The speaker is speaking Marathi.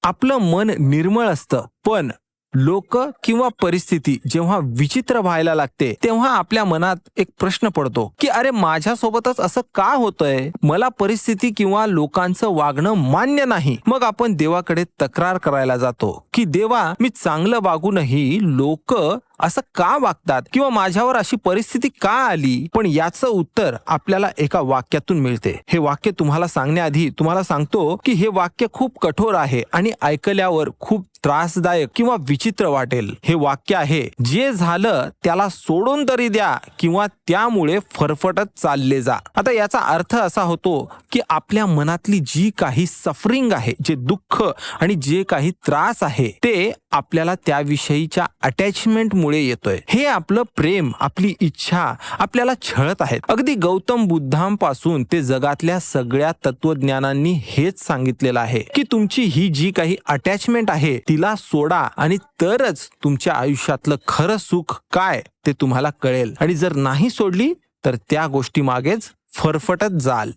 आपलं मन निर्मळ असतं, पण लोक किंवा परिस्थिती जेव्हा विचित्र व्हायला लागते तेव्हा आपल्या मनात एक प्रश्न पडतो की अरे माझ्यासोबतच असं का होतंय, मला परिस्थिती किंवा लोकांचं वागणं मान्य नाही. मग आपण देवाकडे तक्रार करायला जातो की देवा, मी चांगलं वागूनही लोक असं का वागतात किंवा माझ्यावर अशी परिस्थिती का आली. पण याचं उत्तर आपल्याला एका वाक्यातून मिळते. हे वाक्य तुम्हाला सांगण्याआधी तुम्हाला सांगतो की हे वाक्य खूप कठोर आहे आणि ऐकल्यावर खूप त्रासदायक किंवा विचित्र वाटेल. हे वाक्य आहे, जे झालं त्याला सोडून तरी द्या किंवा त्यामुळे फरफटत चालले जा. आता याचा अर्थ असा होतो की आपल्या मनातली जी काही सफरिंग आहे, जे दुःख आणि जे काही त्रास आहे, ते आपल्याला त्याविषयीच्या अटॅचमेंट मुळे येतोय. हे आपलं प्रेम, आपली इच्छा आपल्याला छळत आहेत. अगदी गौतम बुद्धांपासून ते जगातल्या सगळ्या तत्वज्ञानांनी हेच सांगितलेलं आहे की तुमची ही जी काही अटॅचमेंट आहे तिला सोडा आणि तरच तुमच्या आयुष्यातलं खरं सुख काय ते तुम्हाला कळेल. आणि जर नाही सोडली तर त्या गोष्टी मागेच फरफटत जाल.